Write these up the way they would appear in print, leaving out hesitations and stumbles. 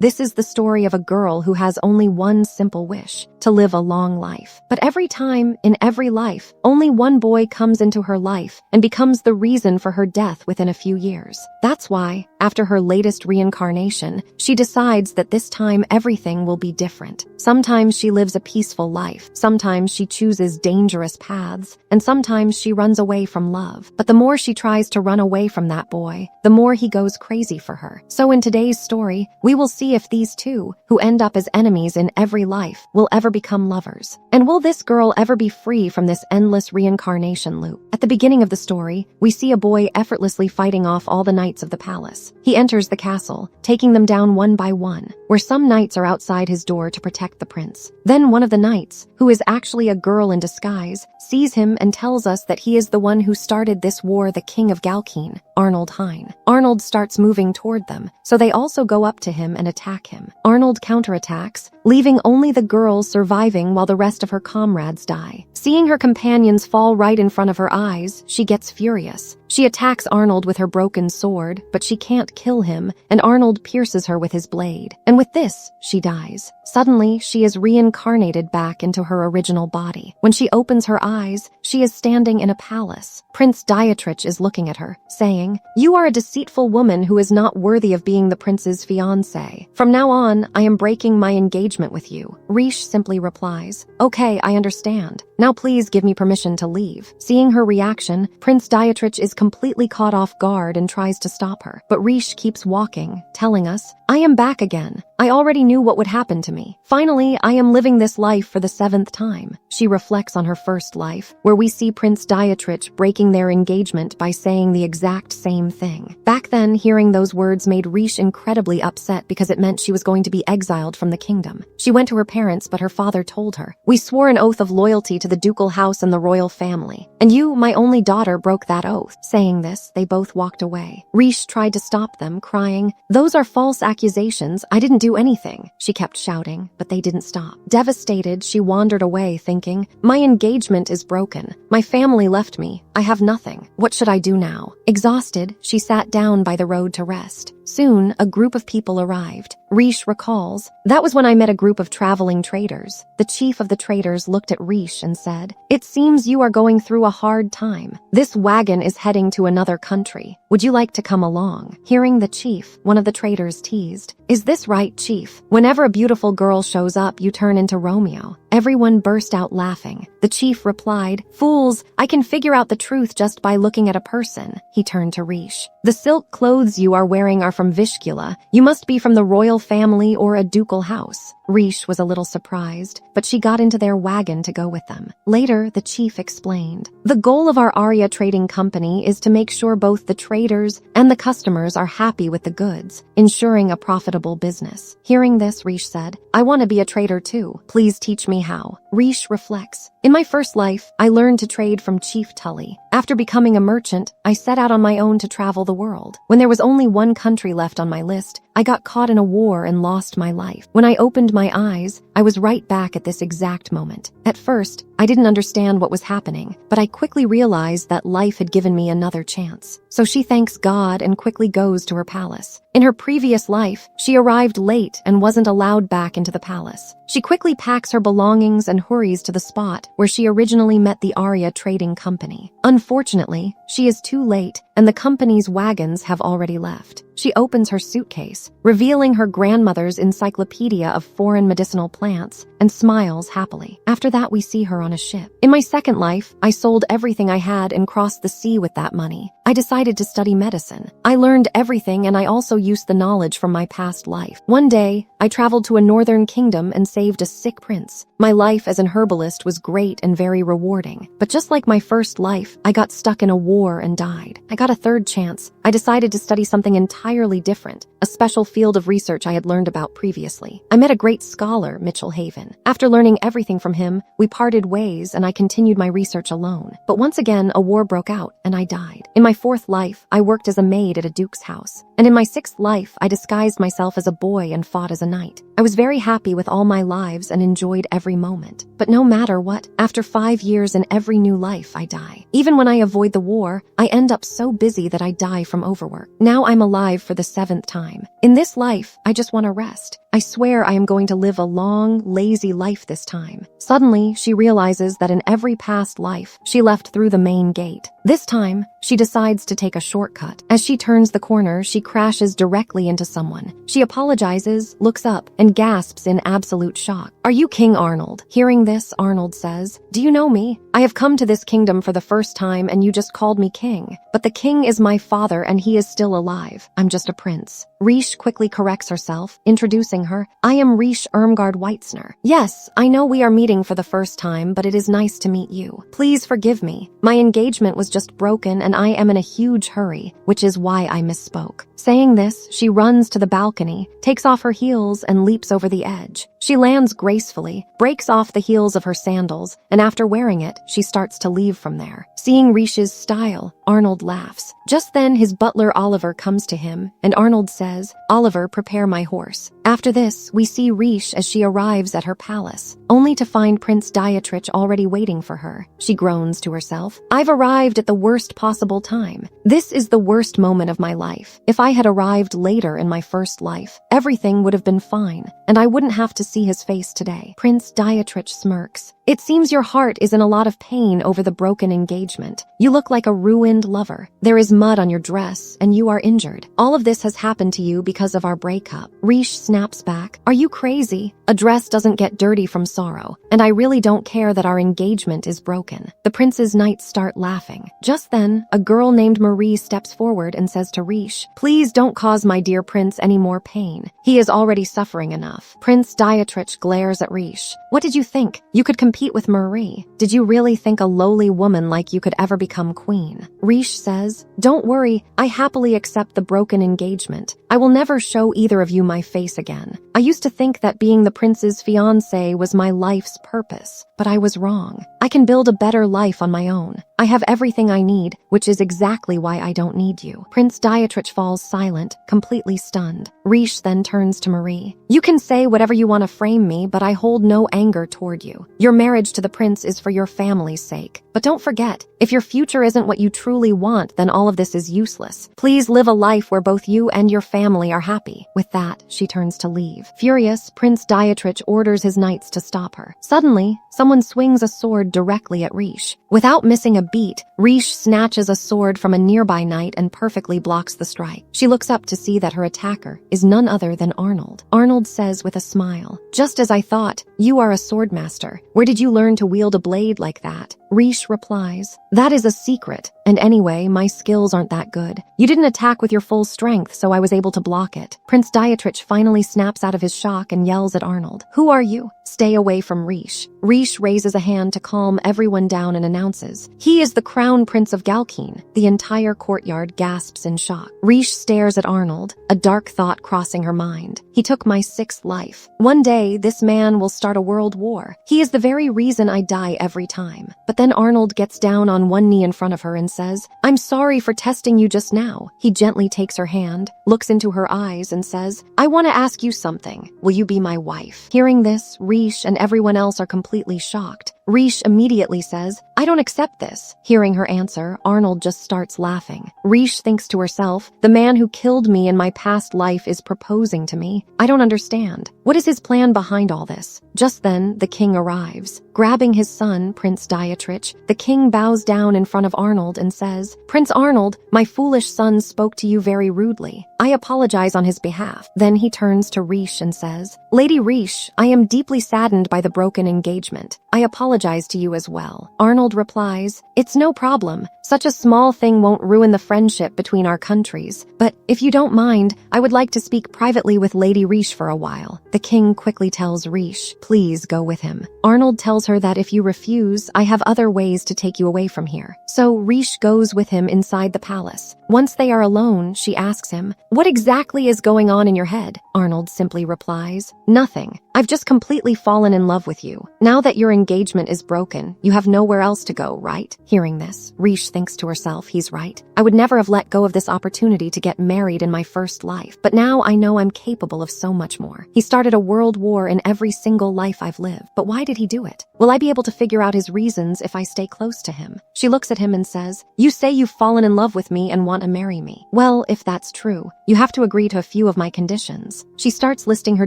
This is the story of a girl who has only one simple wish: to live a long life. But every time, in every life, only one boy comes into her life and becomes the reason for her death within a few years. That's why, after her latest reincarnation, she decides that this time everything will be different. Sometimes she lives a peaceful life, sometimes she chooses dangerous paths, and sometimes she runs away from love. But the more she tries to run away from that boy, the more he goes crazy for her. So in today's story, we will see if these two, who end up as enemies in every life, will ever become lovers. And will this girl ever be free from this endless reincarnation loop? At the beginning of the story, we see a boy effortlessly fighting off all the knights of the palace. He enters the castle, taking them down one by one, where some knights are outside his door to protect the prince. Then one of the knights, who is actually a girl in disguise, sees him and tells us that he is the one who started this war, the king of Galkeen, Arnold Hine. Arnold starts moving toward them, so they also go up to him and attack him. Arnold counterattacks, leaving only the girl surviving while the rest of her comrades die. Seeing her companions fall right in front of her eyes, she gets furious. She attacks Arnold with her broken sword, but she can't kill him, and Arnold pierces her with his blade. And with this, she dies. Suddenly, she is reincarnated back into her original body. When she opens her eyes, she is standing in a palace. Prince Dietrich is looking at her, saying, "You are a deceitful woman who is not worthy of being the prince's fiancée. From now on, I am breaking my engagement with you." Rishe simply replies, "Okay, I understand. Now please give me permission to leave." Seeing her reaction, Prince Dietrich is completely caught off guard and tries to stop her. But Rishe keeps walking, telling us, "I am back again. I already knew what would happen to me. Finally, I am living this life for the 7th time." She reflects on her first life, where we see Prince Dietrich breaking their engagement by saying the exact same thing. Back then, hearing those words made Rishe incredibly upset because it meant she was going to be exiled from the kingdom. She went to her parents, but her father told her, "We swore an oath of loyalty to the ducal house and the royal family. And you, my only daughter, broke that oath." Saying this, they both walked away. Rishe tried to stop them, crying, "Those are false accusations. I didn't do anything." She kept shouting, but they didn't stop. Devastated, she wandered away, thinking, "My engagement is broken. My family left me. I have nothing. What should I do now?" Exhausted, she sat down by the road to rest. Soon, a group of people arrived. Rishe recalls, "That was when I met a group of traveling traders." The chief of the traders looked at Rishe and said, "It seems you are going through a hard time. This wagon is heading to another country. Would you like to come along?" Hearing the chief, one of the traders teased, "Is this right, chief? Whenever a beautiful girl shows up, you turn into Romeo." Everyone burst out laughing. The chief replied, "Fools, I can figure out the truth just by looking at a person." He turned to Rishe. "The silk clothes you are wearing are from Vishkula. You must be from the royal family or a ducal house." Rishe was a little surprised, but she got into their wagon to go with them. Later, the chief explained, "The goal of our Arya trading company is to make sure both the traders and the customers are happy with the goods, ensuring a profitable business." Hearing this, Rishe said, "I want to be a trader too. Please teach me how." Rishe reflects, "In my first life, I learned to trade from Chief Tully. After becoming a merchant, I set out on my own to travel the world. When there was only one country left on my list, I got caught in a war and lost my life. When I opened my eyes, I was right back at this exact moment. At first, I didn't understand what was happening, but I quickly realized that life had given me another chance." So she thanks God and quickly goes to her palace. In her previous life, she arrived late and wasn't allowed back into the palace. She quickly packs her belongings and hurries to the spot where she originally met the Arya Trading Company. Unfortunately, she is too late, and the company's wagons have already left. She opens her suitcase, revealing her grandmother's encyclopedia of foreign medicinal plants, and smiles happily. After that, we see her on a ship. "In my second life, I sold everything I had and crossed the sea with that money. I decided to study medicine. I learned everything, and I also used the knowledge from my past life. One day, I traveled to a northern kingdom and saved a sick prince. My life as an herbalist was great and very rewarding. But just like my first life, I got stuck in a war and died. I got a third chance. I decided to study something entirely different, a special field of research I had learned about previously. I met a great scholar, Mitchell Haven. After learning everything from him, we parted ways and I continued my research alone. But once again, a war broke out and I died. In my fourth life, I worked as a maid at a duke's house. and in my 6th life, I disguised myself as a boy and fought as a knight. I was very happy with all my lives and enjoyed every moment. But no matter what, after 5 years in every new life, I die. Even when I avoid the war, I end up so busy that I die from overwork. Now I'm alive for the 7th time. In this life, I just want to rest. I swear I am going to live a long, lazy life this time. Suddenly, she realizes that in every past life, she left through the main gate. This time, she decides to take a shortcut. As she turns the corner, she crashes directly into someone. She apologizes, looks up, and gasps in absolute shock. "Are you King Arnold?" Hearing this, Arnold says, "Do you know me? I have come to this kingdom for the first time and you just called me king. But the king is my father and he is still alive. I'm just a prince." Rishe quickly corrects herself, introducing her. "I am Rishe Irmgard Weitzner. Yes, I know we are meeting for the first time, but it is nice to meet you. Please forgive me. My engagement was just broken and I am in a huge hurry, which is why I misspoke." Saying this, she runs to the balcony, takes off her heels, and leaps over the edge. She lands gracefully, breaks off the heels of her sandals, and after wearing it, she starts to leave from there. Seeing Rishe's style, Arnold laughs. Just then, his butler Oliver comes to him, and Arnold says, "Oliver, prepare my horse." After this, we see Rishe as she arrives at her palace, only to find Prince Dietrich already waiting for her. She groans to herself, "I've arrived at the worst possible time. This is the worst moment of my life. If I had arrived later in my first life, everything would have been fine, and I wouldn't have to see his face today." Prince Dietrich smirks. "It seems your heart is in a lot of pain over the broken engagement. You look like a ruined lover. There is mud on your dress, and you are injured. All of this has happened to you because of our breakup." Rishe snaps back, "Are you crazy? A dress doesn't get dirty from sorrow, and I really don't care that our engagement is broken." The prince's knights start laughing. Just then, a girl named Marie steps forward and says to Rishe, "Please don't cause my dear prince any more pain. He is already suffering enough." Prince Dietrich glares at Rishe. "What did you think? You could compete with Marie. Did you really think a lowly woman like you could ever become queen?" Rishe says, "Don't worry, I happily accept the broken engagement. I will never show either of you my face again. I used to think that being the prince's fiancée was my life's purpose, but I was wrong. I can build a better life on my own. I have everything I need, which is exactly why I don't need you." Prince Dietrich falls silent, completely stunned. Rishe then turns to Marie. "You can say whatever you want to frame me, but I hold no anger toward you. Your marriage to the prince is for your family's sake. But don't forget, if your future isn't what you truly want, then all of this is useless. Please live a life where both you and your family are happy." With that, she turns to leave. Furious, Prince Dietrich orders his knights to stop her. Suddenly, someone swings a sword directly at Rishe. Without missing a beat, Rishe snatches a sword from a nearby knight and perfectly blocks the strike. She looks up to see that her attacker is none other than Arnold. Arnold says with a smile, "Just as I thought, you are a swordmaster. Where did you learn to wield a blade like that?" Rishe replies, "That is a secret, and anyway, my skills aren't that good. You didn't attack with your full strength, so I was able to block it." Prince Dietrich finally snaps out of his shock and yells at Arnold, "Who are you? Stay away from Rishe." Rishe raises a hand to calm everyone down and announces, "He is the crown prince of Galkeen." The entire courtyard gasps in shock. Rishe stares at Arnold, a dark thought crossing her mind. "He took my 6th life. One day, this man will start a world war. He is the very reason I die every time." But then Arnold gets down on one knee in front of her and says, "I'm sorry for testing you just now." He gently takes her hand, looks into her eyes and says, "I want to ask you something. Will you be my wife?" Hearing this, Rishe and everyone else are completely shocked. Rishe immediately says, "I don't accept this." Hearing her answer, Arnold just starts laughing. Rishe thinks to herself, "The man who killed me in my past life is proposing to me. I don't understand. What is his plan behind all this?" Just then, the king arrives. Grabbing his son, Prince Dietrich, the king bows down in front of Arnold and says, "Prince Arnold, my foolish son spoke to you very rudely. I apologize on his behalf." Then he turns to Rishe and says, "Lady Rishe, I am deeply saddened by the broken engagement. I apologize to you as well." Arnold replies, "It's no problem. Such a small thing won't ruin the friendship between our countries. But if you don't mind, I would like to speak privately with Lady Rishe for a while." The king quickly tells Rishe, "Please go with him." Arnold tells her that if you refuse, I have other ways to take you away from here. So Rishe goes with him inside the palace. Once they are alone, she asks him, "What exactly is going on in your head?" Arnold simply replies, "Nothing. I've just completely fallen in love with you. Now that your engagement is broken, you have nowhere else to go, right?" Hearing this, Rishe thinks to herself, he's right. I would never have let go of this opportunity to get married in my first life, but now I know I'm capable of so much more. He started a world war in every single life I've lived, but why did he do it? Will I be able to figure out his reasons if I stay close to him? She looks at him and says, you say you've fallen in love with me and want to marry me. Well, if that's true, you have to agree to a few of my conditions. She starts listing her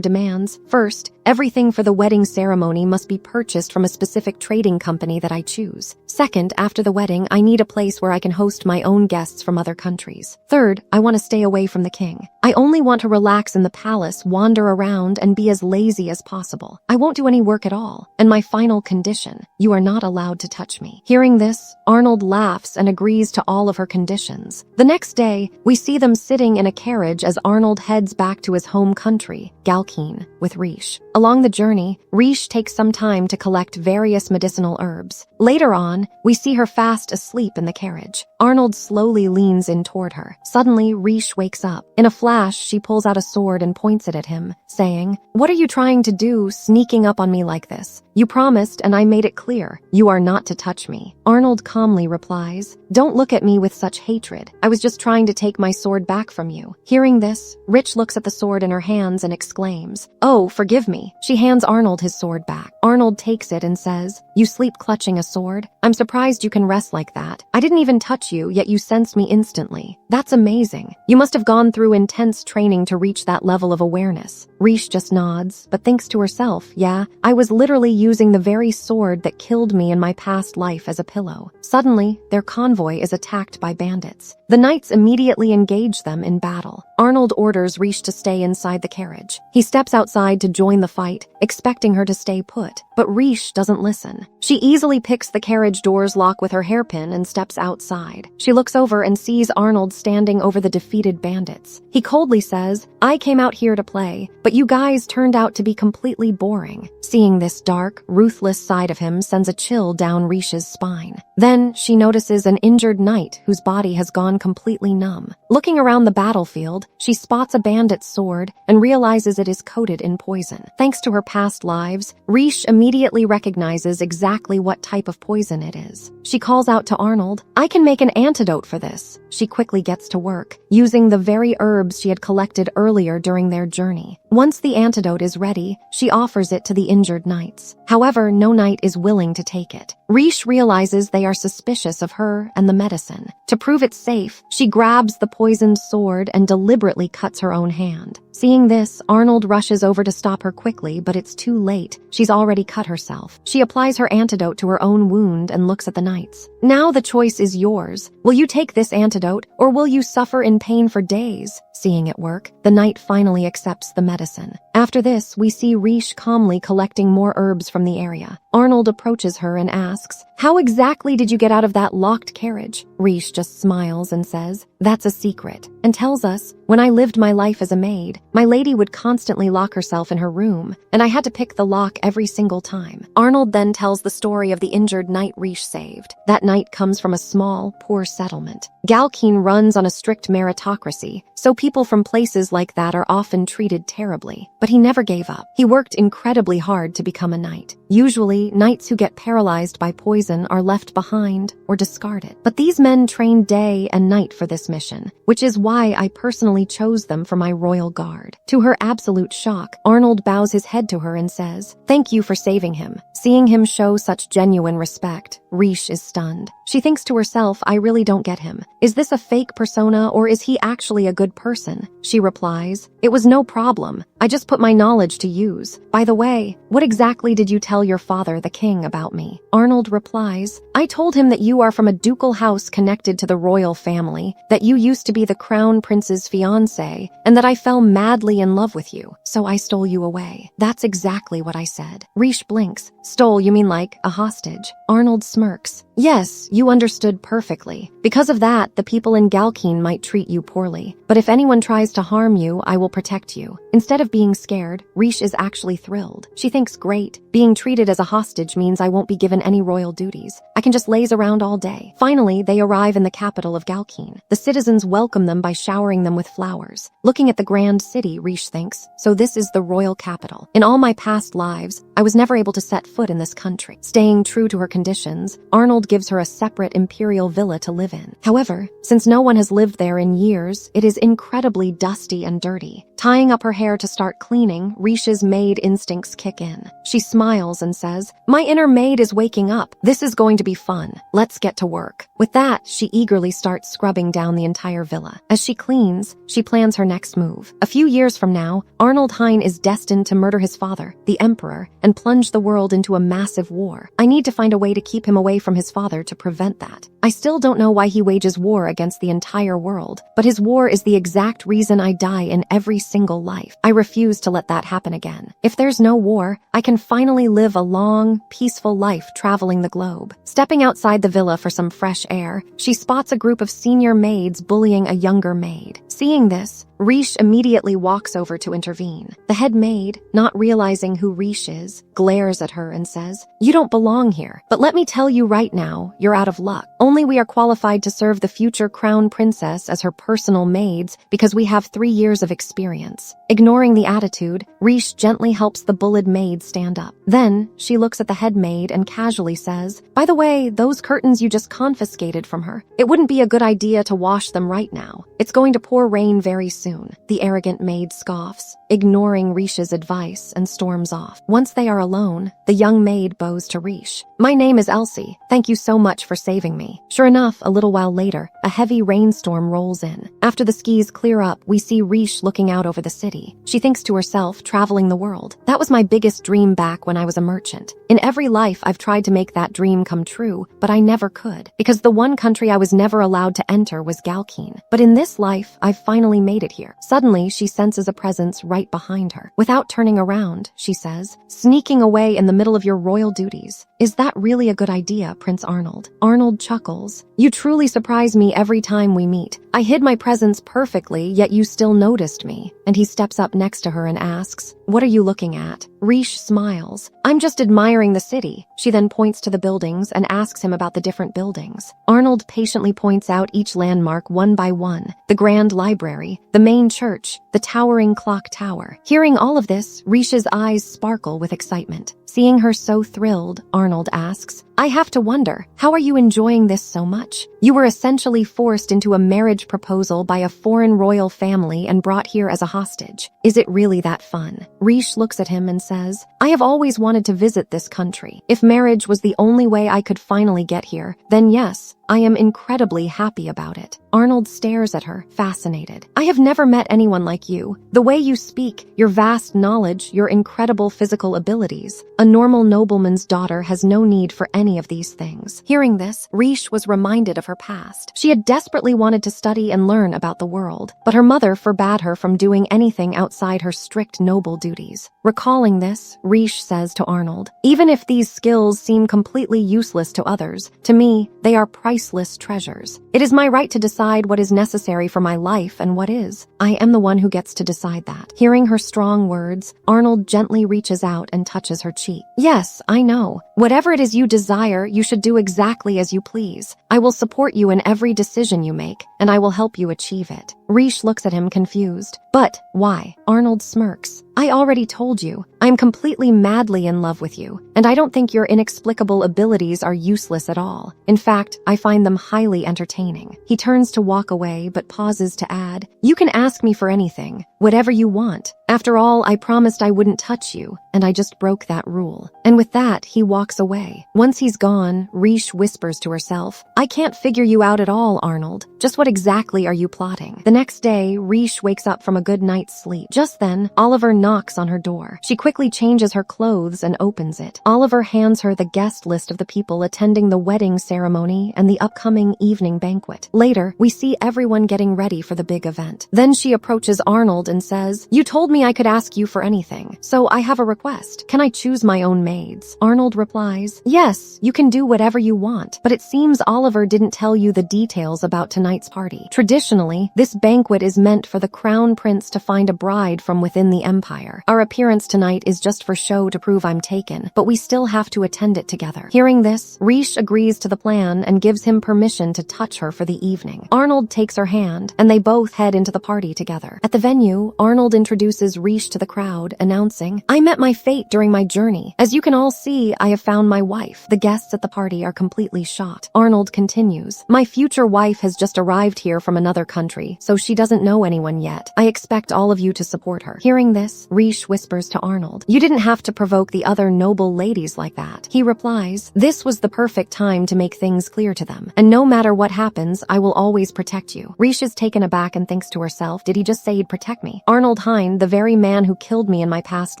demands. First, everything for the wedding ceremony must be purchased from a specific trading company that I choose. Second, after the wedding, I need a place where I can host my own guests from other countries. Third, I want to stay away from the king. I only want to relax in the palace, wander around, and be as lazy as possible. I won't do any work at all. And my final condition, you are not allowed to touch me. Hearing this, Arnold laughs and agrees to all of her conditions. The next day, we see them sitting in a carriage as Arnold heads back to his home country, Galkeen, with Rishe. Along the journey, Rishe takes some time to collect various medicinal herbs. Later on, we see her fast asleep in the carriage. Arnold slowly leans in toward her. Suddenly, Rishe wakes up. In a flash, she pulls out a sword and points it at him, saying, "What are you trying to do, sneaking up on me like this? You promised, and I made it clear. You are not to touch me." Arnold calmly replies, "Don't look at me with such hatred. I was just trying to take my sword back from you." Hearing this, Rishe looks at the sword in her hands and exclaims, "Oh, forgive me." She hands Arnold his sword back. Arnold takes it and says, "You sleep clutching a sword? I'm surprised you can rest like that. I didn't even touch you, yet you sensed me instantly. That's amazing. You must have gone through intense training to reach that level of awareness." Rishe just nods, but thinks to herself, "Yeah, I was literally using the very sword that killed me in my past life as a pillow." Suddenly, their convoy is attacked by bandits. The knights immediately engage them in battle. Arnold orders Rishe to stay inside the carriage. He steps outside to join the fight, expecting her to stay put. But Rishe doesn't listen. She easily picks the carriage door's lock with her hairpin and steps outside. She looks over and sees Arnold standing over the defeated bandits. He coldly says, "I came out here to play, but you guys turned out to be completely boring." Seeing this dark, ruthless side of him sends a chill down Rishe's spine. Then she notices an injured knight whose body has gone completely numb. Looking around the battlefield, she spots a bandit's sword and realizes it is coated in poison. Thanks to her past lives, Rishe immediately recognizes exactly what type of poison it is. She calls out to Arnold, "I can make an antidote for this." She quickly gets to work, using the very herbs she had collected earlier during their journey. Once the antidote is ready, she offers it to the injured knights. However, no knight is willing to take it. Rishe realizes they are suspicious of her and the medicine. To prove it's safe, she grabs the poisoned sword and deliberately cuts her own hand. Seeing this, Arnold rushes over to stop her quickly, but it's too late. She's already cut herself. She applies her antidote to her own wound and looks at the knights. "Now the choice is yours. Will you take this antidote, or will you suffer in pain for days?" Seeing it work, the knight finally accepts the medicine. After this, we see Rishe calmly collecting more herbs from the area. Arnold approaches her and asks, "How exactly did you get out of that locked carriage?" Rishe just smiles and says, "That's a secret," and tells us, "When I lived my life as a maid, my lady would constantly lock herself in her room, and I had to pick the lock every single time." Arnold then tells the story of the injured knight Rishe saved. That knight comes from a small, poor settlement. Galkeen runs on a strict meritocracy, so people from places like that are often treated terribly. But he never gave up. He worked incredibly hard to become a knight. Usually, knights who get paralyzed by poison are left behind or discarded. But these men train day and night for this mission, which is why I personally chose them for my royal guard. To her absolute shock, Arnold bows his head to her and says, "Thank you for saving him." Seeing him show such genuine respect, Rishe is stunned. She thinks to herself, "I really don't get him. Is this a fake persona, or is he actually a good person?" She replies, "It was no problem. I just put my knowledge to use. By the way, what exactly did you tell your father, the king, about me?" Arnold replies, "I told him that you are from a ducal house connected to the royal family, that you used to be the crown prince's fiancée, and that I fell madly in love with you, so I stole you away. That's exactly what I said." Rishe blinks. "Stole, you mean like a hostage?" Arnold smirks. "Yes, you understood perfectly. Because of that, the people in Galkeen might treat you poorly. But if anyone tries to harm you, I will protect you." Instead of being scared, Rishe is actually thrilled. She thinks, "Great. Being treated as a hostage means I won't be given any royal duties. I can just laze around all day." Finally, they arrive in the capital of Galkeen. The citizens welcome them by showering them with flowers. Looking at the grand city, Rishe thinks, "So this is the royal capital. In all my past lives, I was never able to set foot in this country." Staying true to her conditions, Arnold Arnold gives her a separate imperial villa to live in. However, since no one has lived there in years, it is incredibly dusty and dirty. Tying up her hair to start cleaning, Rishe's maid instincts kick in. She smiles and says, "My inner maid is waking up. This is going to be fun. Let's get to work." With that, she eagerly starts scrubbing down the entire villa. As she cleans, she plans her next move. A few years from now, Arnold Hein is destined to murder his father, the Emperor, and plunge the world into a massive war. I need to find a way to keep him away from his father to prevent that. I still don't know why he wages war against the entire world, but his war is the exact reason I die in every single life. I refuse to let that happen again. If there's no war, I can finally live a long, peaceful life traveling the globe. Stepping outside the villa for some fresh air, she spots a group of senior maids bullying a younger maid. Seeing this, Rishe immediately walks over to intervene. The head maid, not realizing who Rishe is, glares at her and says, "You don't belong here. But let me tell you right now, you're out of luck. Only we are qualified to serve the future crown princess as her personal maids because we have 3 years of experience." Ignoring the attitude, Rishe gently helps the bullied maid stand up. Then, she looks at the head maid and casually says, "By the way, those curtains you just confiscated from her, it wouldn't be a good idea to wash them right now. It's going to pour rain very soon." The arrogant maid scoffs, ignoring Rishe's advice, and storms off. Once they are alone, the young maid bows to Rishe. "My name is Elsie. Thank you so much for saving me." Sure enough, a little while later, a heavy rainstorm rolls in. After the skis clear up, we see Rishe looking out over the city. She thinks to herself, traveling the world. That was my biggest dream back when I was a merchant. In every life, I've tried to make that dream come true, but I never could, because the one country I was never allowed to enter was Galkeen. But in this life, I've finally made it here. Suddenly, she senses a presence right behind her. Without turning around, she says, "Sneaking away in the middle of your royal duties. Is that really a good idea, Prince Arnold?" Arnold chuckles. "You truly surprise me every time we meet. I hid my presence perfectly, yet you still noticed me." And he steps up next to her and asks, "What are you looking at?" Rishe smiles. "I'm just admiring the city." She then points to the buildings and asks him about the different buildings. Arnold patiently points out each landmark one by one: the Grand Library, the main church, the towering clock tower. Hearing all of this, Rishe's eyes sparkle with excitement. Seeing her so thrilled, Arnold asks, "I have to wonder, how are you enjoying this so much? You were essentially forced into a marriage proposal by a foreign royal family and brought here as a hostage. Is it really that fun?" Rishe looks at him and says, "I have always wanted to visit this country. If marriage was the only way I could finally get here, then yes, I am incredibly happy about it." Arnold stares at her, fascinated. "I have never met anyone like you. The way you speak, your vast knowledge, your incredible physical abilities. A normal nobleman's daughter has no need for any of these things." Hearing this, Rishe was reminded of her past. She had desperately wanted to study and learn about the world, but her mother forbade her from doing anything outside her strict noble duties. Recalling this, Rishe says to Arnold, "Even if these skills seem completely useless to others, to me, they are priceless treasures. It is my right to decide what is necessary for my life and what is. I am the one who gets to decide that." Hearing her strong words, Arnold gently reaches out and touches her cheek. "Yes, I know. Whatever it is you desire, you should do exactly as you please. I will support you in every decision you make, and I will help you achieve it." Rishe looks at him confused. "But why?" Arnold smirks. "I already told you. I'm completely madly in love with you, and I don't think your inexplicable abilities are useless at all. In fact, I find them highly entertaining." He turns to walk away, but pauses to add, "You can ask me for anything, whatever you want. After all, I promised I wouldn't touch you, and I just broke that rule." And with that, he walks away. Once he's gone, Rishe whispers to herself, "I can't figure you out at all, Arnold. Just what exactly are you plotting?" The next day, Rishe wakes up from a good night's sleep. Just then, Oliver knocks on her door. She quickly changes her clothes and opens it. Oliver hands her the guest list of the people attending the wedding ceremony and the upcoming evening banquet. Later, we see everyone getting ready for the big event. Then she approaches Arnold and says, "You told me I could ask you for anything, so I have a request. Can I choose my own maids?" Arnold replies, "Yes, you can do whatever you want, but it seems Oliver didn't tell you the details about tonight's tonight's party. Traditionally, this banquet is meant for the crown prince to find a bride from within the empire. Our appearance tonight is just for show to prove I'm taken, but we still have to attend it together. Hearing this, Rishe agrees to the plan and gives him permission to touch her for the evening. Arnold takes her hand, and they both head into the party together. At the venue, Arnold introduces Rishe to the crowd, announcing, "I met my fate during my journey. As you can all see, I have found my wife." The guests at the party are completely shocked. Arnold continues, "My future wife has just arrived here from another country, so she doesn't know anyone yet. I expect all of you to support her." Hearing this, Rishe whispers to Arnold, "You didn't have to provoke the other noble ladies like that." He replies, "This was the perfect time to make things clear to them, and no matter what happens, I will always protect you." Rishe is taken aback and thinks to herself, did he just say he'd protect me? Arnold Hine, the very man who killed me in my past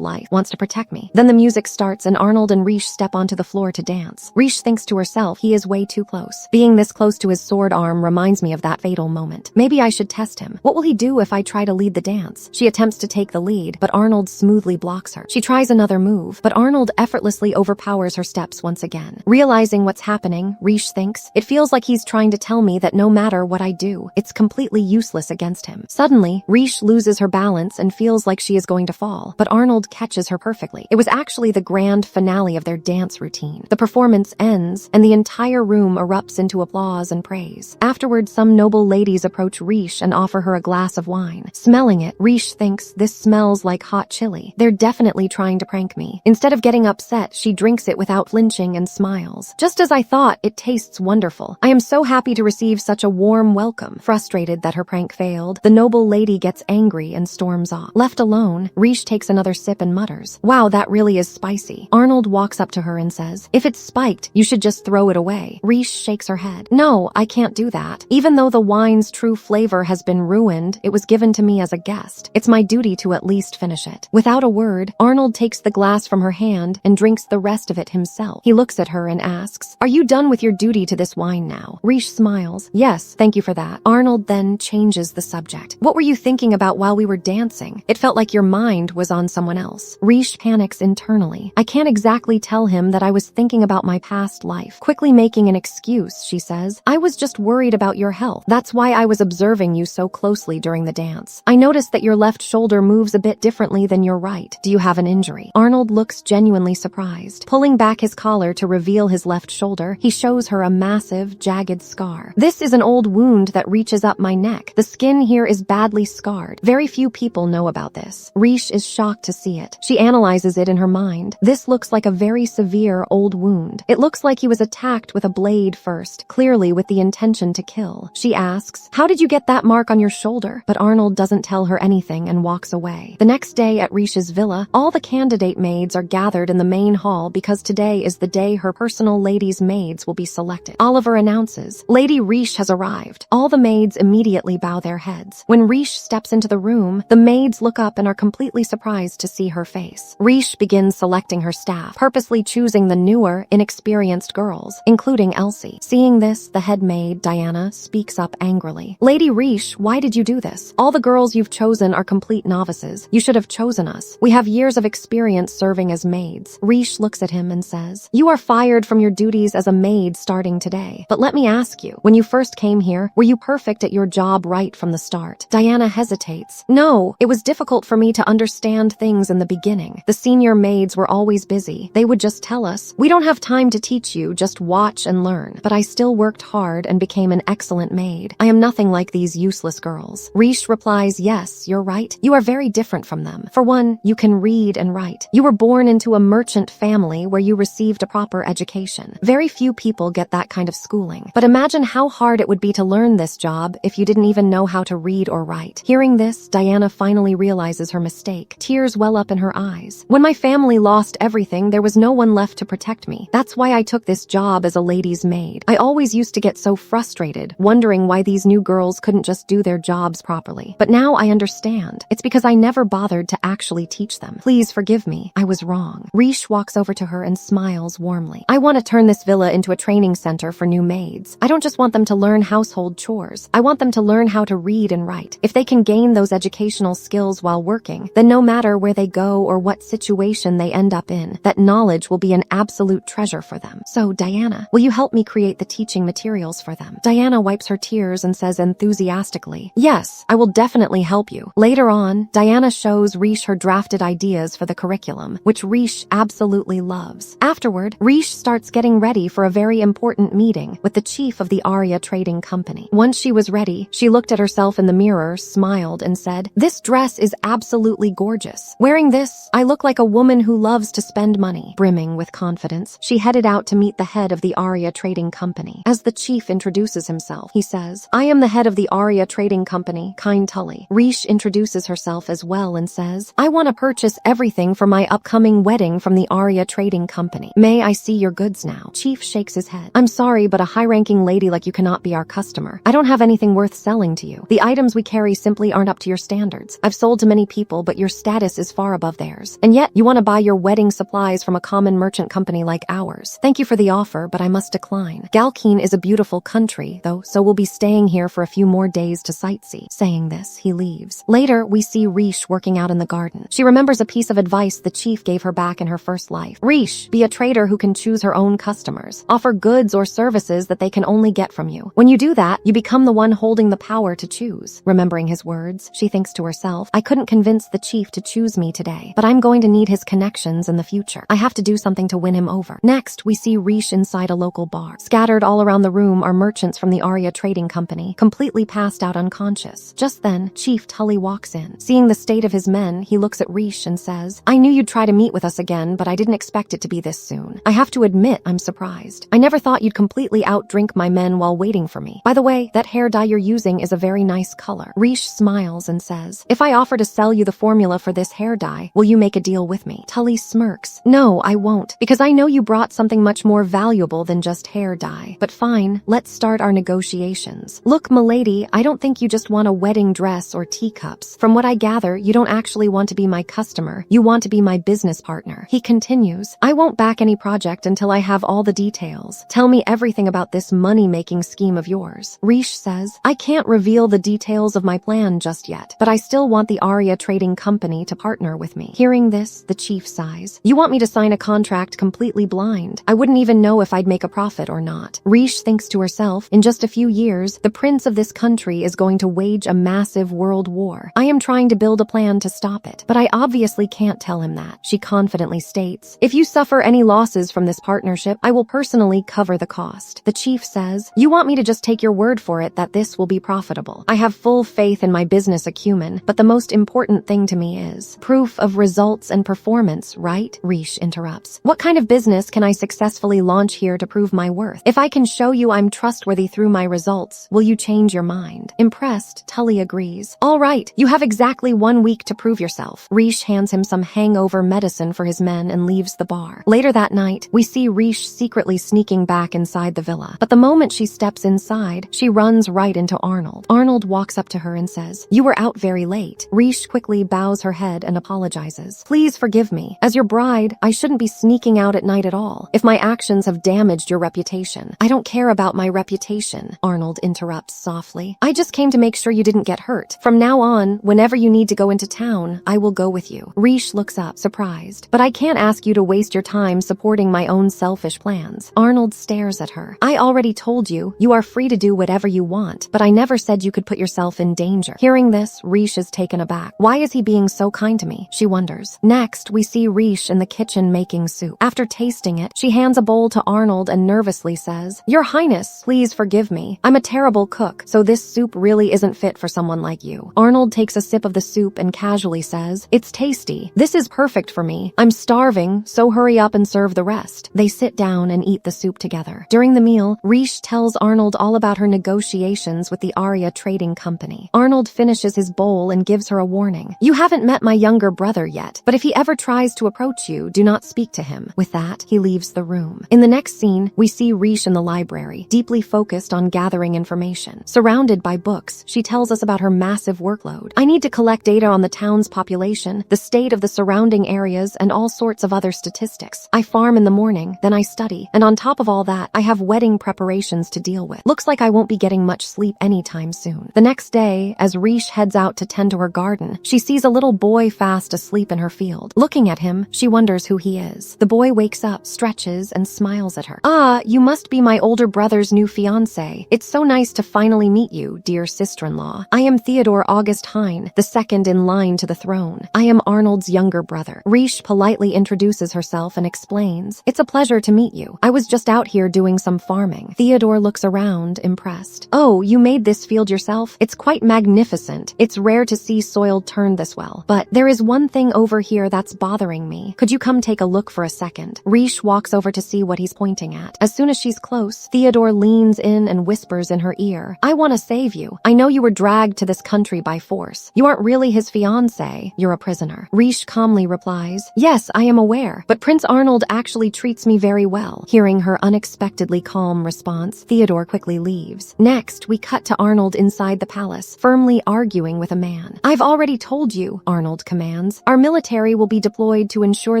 life, wants to protect me. Then the music starts and Arnold and Rishe step onto the floor to dance. Rishe thinks to herself, he is way too close. Being this close to his sword arm reminds me of that fatal moment. Maybe I should test him. What will he do if I try to lead the dance? She attempts to take the lead, but Arnold smoothly blocks her. She tries another move, but Arnold effortlessly overpowers her steps once again. Realizing what's happening, Rishe thinks, it feels like he's trying to tell me that no matter what I do, it's completely useless against him. Suddenly, Rishe loses her balance and feels like she is going to fall, but Arnold catches her perfectly. It was actually the grand finale of their dance routine. The performance ends, and the entire room erupts into applause and praise. Afterwards, some noble ladies approach Rishe and offer her a glass of wine. Smelling it, Rishe thinks, this smells like hot chili. They're definitely trying to prank me. Instead of getting upset, she drinks it without flinching and smiles. Just as I thought, it tastes wonderful. I am so happy to receive such a warm welcome. Frustrated that her prank failed, the noble lady gets angry and storms off. Left alone, Rishe takes another sip and mutters, "Wow, that really is spicy." Arnold walks up to her and says, "If it's spiked, you should just throw it away." Rishe shakes her head. "No, I can't do that. Even though the wine's true flavor has been ruined, it was given to me as a guest. It's my duty to at least finish it." Without a word, Arnold takes the glass from her hand and drinks the rest of it himself. He looks at her and asks, "Are you done with your duty to this wine now?" Rishe smiles. "Yes, thank you for that." Arnold then changes the subject. "What were you thinking about while we were dancing? It felt like your mind was on someone else." Rishe panics internally. I can't exactly tell him that I was thinking about my past life. Quickly making an excuse, she says, "I was just worried about your health. That's why I was observing you so closely during the dance. I noticed that your left shoulder moves a bit differently than your right. Do you have an injury?" Arnold looks genuinely surprised. Pulling back his collar to reveal his left shoulder, he shows her a massive, jagged scar. "This is an old wound that reaches up my neck. The skin here is badly scarred. Very few people know about this." Rishe is shocked to see it. She analyzes it in her mind. This looks like a very severe old wound. It looks like he was attacked with a blade first, clearly with the intention to kill. She asks, "How did you get that mark on your shoulder?" But Arnold doesn't tell her anything and walks away. The next day at Rishe's villa, all the candidate maids are gathered in the main hall because today is the day her personal ladies' maids will be selected. Oliver announces, "Lady Rishe has arrived." All the maids immediately bow their heads. When Rishe steps into the room, the maids look up and are completely surprised to see her face. Rishe begins selecting her staff, purposely choosing the newer, inexperienced girls, including Elsie. Seeing this, the head maid, Diana, speaks up angrily. "Lady Rishe, why did you do this? All the girls you've chosen are complete novices. You should have chosen us. We have years of experience serving as maids." Rishe looks at him and says, "You are fired from your duties as a maid starting today. But let me ask you, when you first came here, were you perfect at your job right from the start?" Diana hesitates. "No, it was difficult for me to understand things in the beginning. The senior maids were always busy. They would just tell us, 'We don't have time to teach you, just watch and learn.' But I still worked hard and became an excellent maid. I am nothing like these useless girls." Rishe replies, "Yes, you're right. You are very different from them. For one, you can read and write. You were born into a merchant family where you received a proper education. Very few people get that kind of schooling. But imagine how hard it would be to learn this job if you didn't even know how to read or write." Hearing this, Diana finally realizes her mistake. Tears well up in her eyes. "When my family lost everything, there was no one left to protect me. That's why I took this job as a lady's maid. I always used to get so frustrated, wondering why these new girls couldn't just do their jobs properly. But now I understand. It's because I never bothered to actually teach them. Please forgive me. I was wrong." Rishe walks over to her and smiles warmly. "I want to turn this villa into a training center for new maids. I don't just want them to learn household chores. I want them to learn how to read and write. If they can gain those educational skills while working, then no matter where they go or what situation they end up in, that knowledge will be an absolute treasure for them. So, Diana, will you help me create the teaching materials for them?" Diana wipes wipes her tears and says enthusiastically, "Yes, I will definitely help you." Later on, Diana shows Rishe her drafted ideas for the curriculum, which Rishe absolutely loves. Afterward, Rishe starts getting ready for a very important meeting with the chief of the Arya Trading Company. Once she was ready, she looked at herself in the mirror, smiled, and said, "This dress is absolutely gorgeous. Wearing this, I look like a woman who loves to spend money." Brimming with confidence, she headed out to meet the head of the Arya Trading Company. As the chief introduces himself, he says, "I am the head of the Arya Trading Company, Kind Tully." Rishe introduces herself as well and says, "I want to purchase everything for my upcoming wedding from the Arya Trading Company. May I see your goods now?" Chief shakes his head. "I'm sorry, but a high-ranking lady like you cannot be our customer. I don't have anything worth selling to you. The items we carry simply aren't up to your standards. I've sold to many people, but your status is far above theirs. And yet, you want to buy your wedding supplies from a common merchant company like ours. Thank you for the offer, but I must decline. Galkeen is a beautiful country, though, so we'll be staying here for a few more days to sightsee." Saying this, he leaves. Later, we see Rishe working out in the garden. She remembers a piece of advice the chief gave her back in her first life. "Rishe, be a trader who can choose her own customers. Offer goods or services that they can only get from you. When you do that, you become the one holding the power to choose." Remembering his words, she thinks to herself, "I couldn't convince the chief to choose me today, but I'm going to need his connections in the future. I have to do something to win him over." Next, we see Rishe inside a local bar. Scattered all around the room are merchants from the Arya Trading Company, completely passed out unconscious. Just then, Chief Tully walks in. Seeing the state of his men, he looks at Rishe and says, "I knew you'd try to meet with us again, but I didn't expect it to be this soon. I have to admit I'm surprised. I never thought you'd completely outdrink my men while waiting for me. By the way, that hair dye you're using is a very nice color." Rishe smiles and says, "If I offer to sell you the formula for this hair dye, will you make a deal with me?" Tully smirks. "No, I won't, because I know you brought something much more valuable than just hair dye. But fine, let's start our negotiations. Look, milady, I don't think you just want a wedding dress or teacups. From what I gather, you don't actually want to be my customer. You want to be my business partner." He continues, "I won't back any project until I have all the details. Tell me everything about this money-making scheme of yours." Rishe says, "I can't reveal the details of my plan just yet, but I still want the Arya Trading Company to partner with me." Hearing this, the chief sighs. "You want me to sign a contract completely blind? I wouldn't even know if I'd make a profit or not." Rishe thinks to herself, in just a few years, the prince of this country is going to wage a massive world war. I am trying to build a plan to stop it, but I obviously can't tell him that. She confidently states, "If you suffer any losses from this partnership, I will personally cover the cost." The chief says, "You want me to just take your word for it that this will be profitable? I have full faith in my business acumen, but the most important thing to me is proof of results and performance, right?" Rishe interrupts. "What kind of business can I successfully launch here to prove my worth? If I can show you I'm trustworthy through my results, will you change your mind?" Impressed, Tully agrees. "All right, you have exactly 1 week to prove yourself." Rishe hands him some hangover medicine for his men and leaves the bar. Later that night, we see Rishe secretly sneaking back inside the villa. But the moment she steps inside, she runs right into Arnold. Arnold walks up to her and says, "You were out very late." Rishe quickly bows her head and apologizes. "Please forgive me. As your bride, I shouldn't be sneaking out at night at all. If my actions have damaged your reputation." "I don't care about my reputation," Arnold interrupts softly. "I just came to make sure you didn't get hurt. From now on, whenever you need to go into town, I will go with you." Rishe looks up, surprised. "But I can't ask you to waste your time supporting my own selfish plans." Arnold stares at her. "I already told you, you are free to do whatever you want, but I never said you could put yourself in danger." Hearing this, Rishe is taken aback. Why is he being so kind to me? She wonders. Next, we see Rishe in the kitchen making soup. After tasting it, she hands a bowl to Arnold and nervously says, "Your Highness, please forgive me. I'm a terrible cook, so this soup really isn't fit for someone like you." Arnold takes a sip of the soup and casually says, "It's tasty. This is perfect for me. I'm starving, so hurry up and serve the rest." They sit down and eat the soup together. During the meal, Rishe tells Arnold all about her negotiations with the Arya Trading Company. Arnold finishes his bowl and gives her a warning. "You haven't met my younger brother yet, but if he ever tries to approach you, do not speak to him." With that, he leaves the room. In the next scene, we see Rishe in the library, deeply focused on gathering information. Surrounded by books, she tells us about her massive workload. "I need to collect data on the town's population, the state of the surrounding areas, and all sorts of other statistics. I farm in the morning, then I study, and on top of all that, I have wedding preparations to deal with. Looks like I won't be getting much sleep anytime soon." The next day, as Rishe heads out to tend to her garden, she sees a little boy fast asleep in her field. Looking at him, she wonders who he is. The boy wakes up, stretches, and smiles at her. "Ah, you must be my older brother's new fiancé. quickly. It's so nice to finally meet you, dear sister-in-law. I am Theodore August Hine, the second in line to the throne. I am Arnold's younger brother. Rishe politely introduces herself and explains, "It's a pleasure to meet you. I was just out here doing some farming." Theodore looks around, impressed. "Oh, you made this field yourself? It's quite magnificent. It's rare to see soil turned this well. But there is one thing over here that's bothering me. Could you come take a look for a second?" Rishe walks over to see what he's pointing at. As soon as she's close, Theodore leans in and whispers in her ear, "I want to save you. I know you were dragged to this country by force. You aren't really his fiancée. You're a prisoner." Rishe calmly replies, "Yes, I am aware, but Prince Arnold actually treats me very well." Hearing her unexpectedly calm response, Theodore quickly leaves. Next, we cut to Arnold inside the palace, firmly arguing with a man. "I've already told you," Arnold commands. "Our military will be deployed to ensure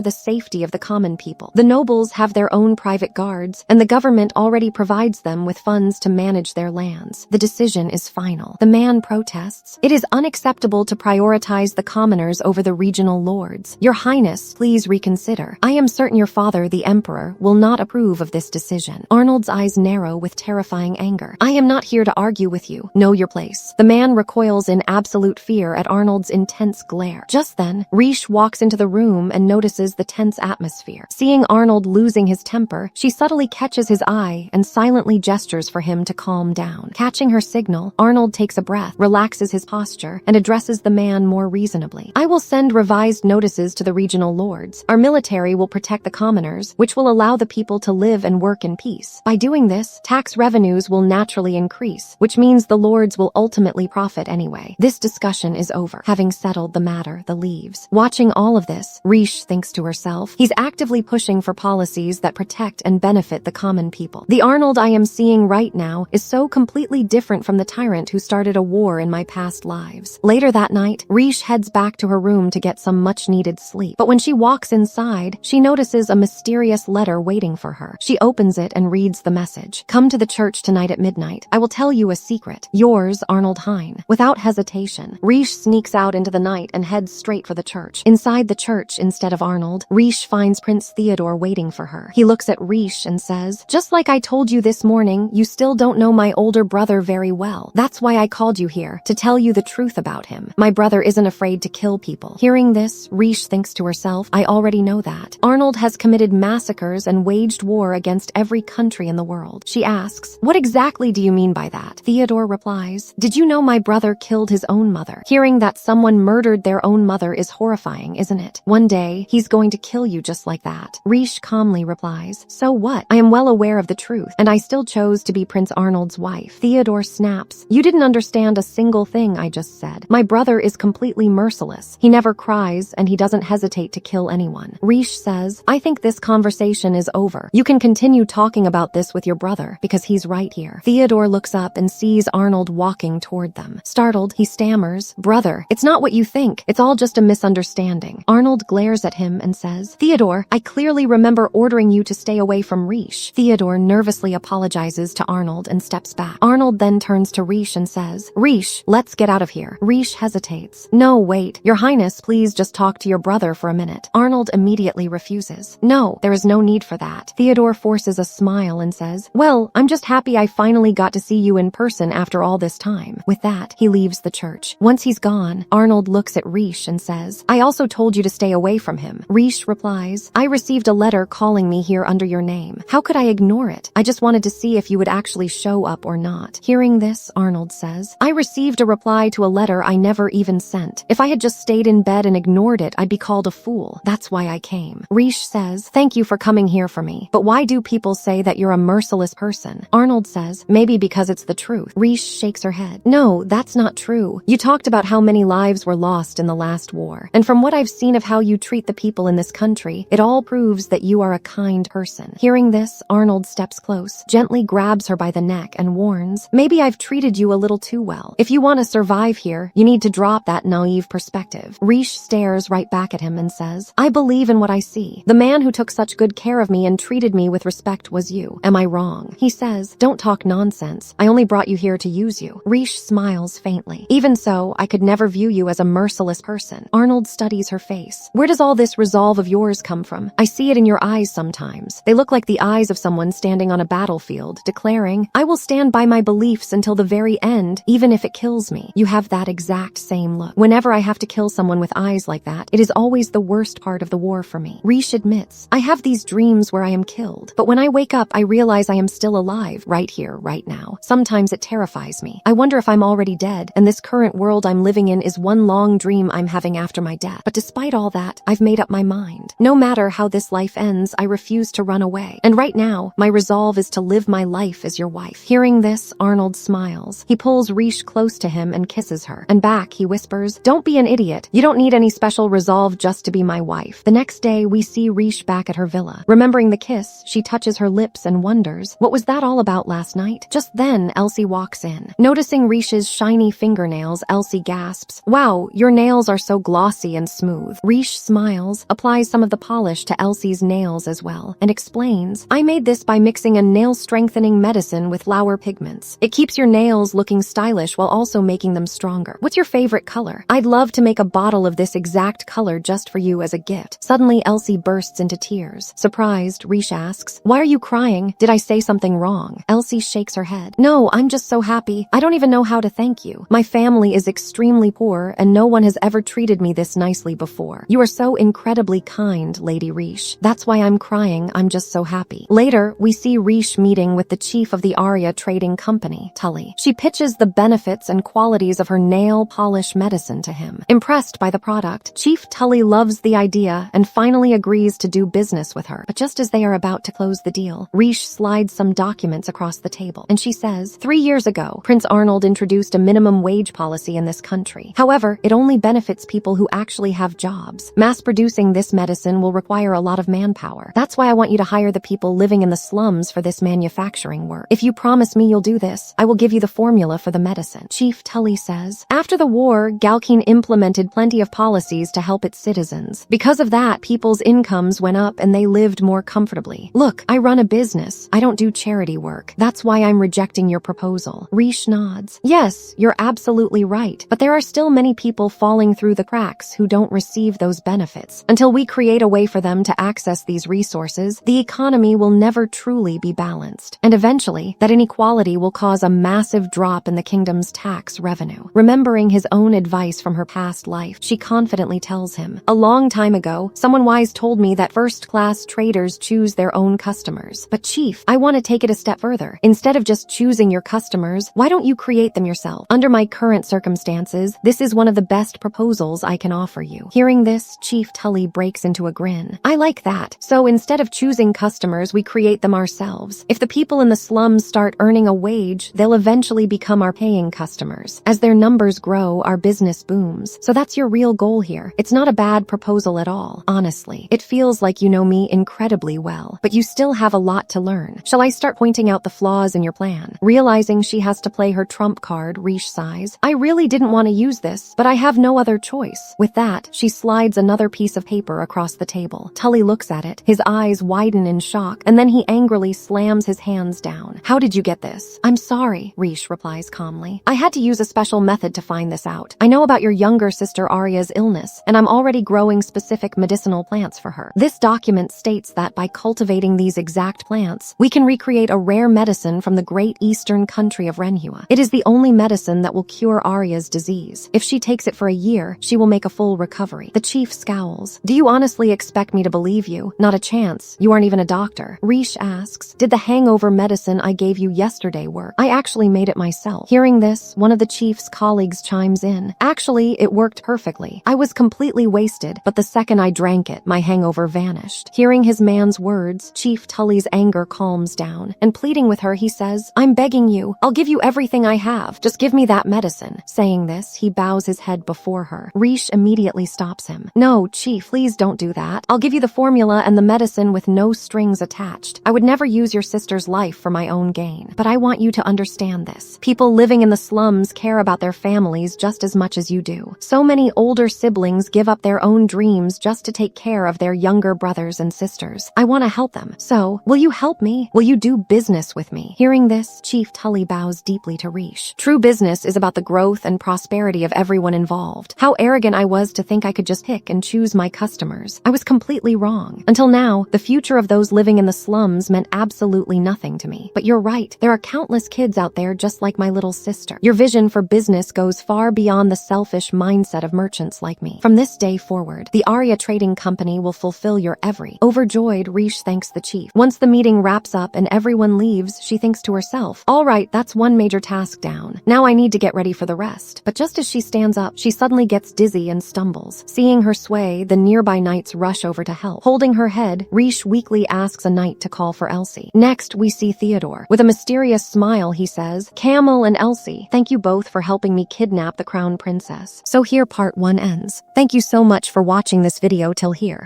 the safety of the common people. The nobles have their own private guards, and the government already provides them with funds to manage their lands. The decision is final." The man protests, "It is unacceptable to prioritize the commoners over the regional lords. Your Highness, please reconsider. I am certain your father, the Emperor, will not approve of this decision." Arnold's eyes narrow with terrifying anger. "I am not here to argue with you. Know your place." The man recoils in absolute fear at Arnold's intense glare. Just then, Rishe walks into the room and notices the tense atmosphere. Seeing Arnold losing his temper, she subtly catches his eye and silently gestures for him to calm down. Catching her signal, Arnold takes a breath, relaxes his posture, and addresses the man more reasonably. "I will send revised notices to the regional lords. Our military will protect the commoners, which will allow the people to live and work in peace. By doing this, tax revenues will naturally increase, which means the lords will ultimately profit anyway." This discussion is over. Having settled the matter, the leaves. Watching all of this, Rishe thinks to herself, he's actively pushing for policies that protect and benefit the common people. The Arnold I am seeing right now is so completely different from the tyrant who started a war in my past lives. Later that night, Rishe heads back to her room to get some much-needed sleep. But when she walks inside, she notices a mysterious letter waiting for her. She opens it and reads the message. "Come to the church tonight at midnight. I will tell you a secret. Yours, Arnold Hine." Without hesitation, Rishe sneaks out into the night and heads straight for the church. Inside the church, instead of Arnold, Rishe finds Prince Theodore waiting for her. He looks at Rishe and says, "Just like I told you this morning, you still don't know my older brother very well. That's why I called you here, to tell you the truth about him. My brother isn't afraid to kill people." Hearing this, Rishe thinks to herself, "I already know that. Arnold has committed massacres and waged war against every country in the world." She asks, "What exactly do you mean by that?" Theodore replies, "Did you know my brother killed his own mother? Hearing that someone murdered their own mother is horrifying, isn't it? One day, he's going to kill you just like that." Rishe calmly replies, "So what? I am well aware of the truth, and I still chose to be Prince Arnold's wife." Theodore snaps, "You didn't understand a single thing I just said. My brother is completely merciless. He never cries, and he doesn't hesitate to kill anyone." Rishe says, "I think this conversation is over. You can continue talking about this with your brother, because he's right here." Theodore looks up and sees Arnold walking toward them. Startled, he stammers, "Brother, it's not what you think. It's all just a misunderstanding." Arnold glares at him and says, "Theodore, I clearly remember ordering you to stay away from Rishe." Theodore nervously apologizes to Arnold and steps back. Arnold then turns to Rishe and says, "Rishe, let's get out of here." Rishe hesitates. "No, wait. Your Highness, please just talk to your brother for a minute." Arnold immediately refuses. "No, there is no need for that." Theodore forces a smile and says, "Well, I'm just happy I finally got to see you in person after all this time." With that, he leaves the church. Once he's gone, Arnold looks at Rishe and says, "I also told you to stay away from him." Rishe replies, "I received a letter calling me here under your name. How could I ignore it? I just wanted to see if you would actually show up or not." Hearing this, Arnold says, "I received a reply to a letter I never even sent. If I had just stayed in bed and ignored it, I'd be called a fool. That's why I came." Rishe says, "Thank you for coming here for me. But why do people say that you're a merciless person?" Arnold says, "Maybe because it's the truth." Rishe shakes her head. "No, that's not true. You talked about how many lives were lost in the last war. And from what I've seen of how you treat the people in this country, it all proves that you are a kind person." Hearing this, Arnold steps close, gently grabs her by the neck and warns, "Maybe I've treated you a little too well. If you want to survive here, you need to drop that naive perspective." Rishe stares right back at him and says, "I believe in what I see. The man who took such good care of me and treated me with respect was you. Am I wrong?" He says, "Don't talk nonsense. I only brought you here to use you." Rishe smiles faintly. "Even so, I could never view you as a merciless person." Arnold studies her face. "Where does all this resolve of yours come from? I see it in your eyes sometimes. They look like the eyes of someone standing on a battlefield, declaring, I will stand by my beliefs until the very end, even if it kills me. You have that exact same look. Whenever I have to kill someone with eyes like that, it is always the worst part of the war for me. Rishe admits, I have these dreams where I am killed, but when I wake up, I realize I am still alive, right here, right now. Sometimes it terrifies me. I wonder if I'm already dead, and this current world I'm living in is one long dream I'm having after my death. But despite all that, I've made up my mind. No matter how this life ends, I refuse to run away. And right now, my resolve is to live my life as your wife. Hearing this, Arnold smiles. He pulls Rishe close to him and kisses her. And back, he whispers, don't be an idiot. You don't need any special resolve just to be my wife. The next day, we see Rishe back at her villa. Remembering the kiss, she touches her lips and wonders, what was that all about last night? Just then, Elsie walks in. Noticing Rishe's shiny fingernails, Elsie gasps, wow, your nails are so glossy and smooth. Rishe smiles, applies some of the polish to Elsie's nails as well, and explains, I made this by mixing a nail-strengthening medicine with flower pigments. It keeps your nails looking stylish while also making them stronger. What's your favorite color? I'd love to make a bottle of this exact color just for you as a gift. Suddenly, Elsie bursts into tears. Surprised, Rishe asks, why are you crying? Did I say something wrong? Elsie shakes her head. No, I'm just so happy. I don't even know how to thank you. My family is extremely poor, and no one has ever treated me this nicely before. You are so incredibly kind, Lady Rishe. That's why I'm crying. I'm just so happy. Later, we see Rishe meeting with the chief of the Arya trading company, Tully. She pitches the benefits and qualities of her nail polish medicine to him. Impressed by the product, Chief Tully loves the idea and finally agrees to do business with her. But just as they are about to close the deal, Rishe slides some documents across the table, and she says, 3 years ago, Prince Arnold introduced a minimum wage policy in this country. However, it only benefits people who actually have jobs. Mass-producing this medicine will require a lot of manpower. That's why I want you to hire the people living in the slums for this manufacturing work. If you promise me you'll do this, I will give you the formula for the medicine. Chief Tully says, after the war, Galkeen implemented plenty of policies to help its citizens. Because of that, people's incomes went up and they lived more comfortably. Look, I run a business. I don't do charity work. That's why I'm rejecting your proposal. Rishe nods. Yes, you're absolutely right. But there are still many people falling through the cracks who don't receive those benefits. Until we create a way for them to access these resources, the economy will never truly be balanced. And eventually, that inequality will cause a massive drop in the kingdom's tax revenue. Remembering his own advice from her past life, she confidently tells him, a long time ago, someone wise told me that first-class traders choose their own customers. But Chief, I want to take it a step further. Instead of just choosing your customers, why don't you create them yourself? Under my current circumstances, this is one of the best proposals I can offer you. Hearing this, Chief Tully breaks into a grin. I like that. So instead of choosing customers, we create them ourselves. If the people in the slums start earning a wage, they'll eventually become our paying customers. As their numbers grow, our business booms. So that's your real goal here. It's not a bad proposal at all, honestly. It feels like you know me incredibly well, but you still have a lot to learn. Shall I start pointing out the flaws in your plan? Realizing she has to play her trump card, Rishe sighs. I really didn't want to use this, but I have no other choice. With that, she slides another piece of paper across the table. Tully looks at it, his eyes widen in shock, and then he angrily slams his hands down. How did you get this? I'm sorry, Rishe replies calmly. I had to use a special method to find this out. I know about your younger sister Arya's illness, and I'm already growing specific medicinal plants for her. This document states that by cultivating these exact plants, we can recreate a rare medicine from the great eastern country of Renhua. It is the only medicine that will cure Arya's disease. If she takes it for a year, she will make a full recovery. The chief scowls. Do you honestly expect me to believe you? Not a chance. You aren't even a doctor. Rishe asks, did the hangover medicine I gave you yesterday work? I actually made it myself. Hearing this, one of the chief's colleagues chimes in. Actually, it worked perfectly. I was completely wasted, but the second I drank it, my hangover vanished. Hearing his man's words, Chief Tully's anger calms down, and pleading with her, he says, I'm begging you. I'll give you everything I have. Just give me that medicine. Saying this, he bows his head before her. Rishe immediately stops him. No, Chief, please don't do that. I'll give you the formula and the medicine with no strings attached. I would never use your sister's life for my own gain. But I want you to understand this. People living in the slums care about their families just as much as you do. So many older siblings give up their own dreams just to take care of their younger brothers and sisters. I want to help them. So, will you help me? Will you do business with me? Hearing this, Chief Tully bows deeply to Rishe. True business is about the growth and prosperity of everyone involved. How arrogant I was to think I could just pick and choose my customers. I was completely wrong. Until now, the future of those living in the slums meant absolutely nothing to me. But you're right. There are countless kids out there just like my little sister. Your vision for business goes far beyond the selfish mindset of merchants like me. From this day forward, the Arya Trading Company will fulfill your every." Overjoyed, Rishe thanks the chief. Once the meeting wraps up and everyone leaves, she thinks to herself, "All right, that's one major task down. Now I need to get ready for the rest." But just as she stands up, she suddenly gets dizzy and stumbles. Seeing her sway, the nearby knights rush over to help. Holding her head, Rishe weakly asks a knight to call for Elsie. Next, we see Theodore. With a mysterious smile, he says, "Camel and Elsie, thank you both for helping me kidnap the crown princess." So here part 1 ends. Thank you so much for watching this video till here.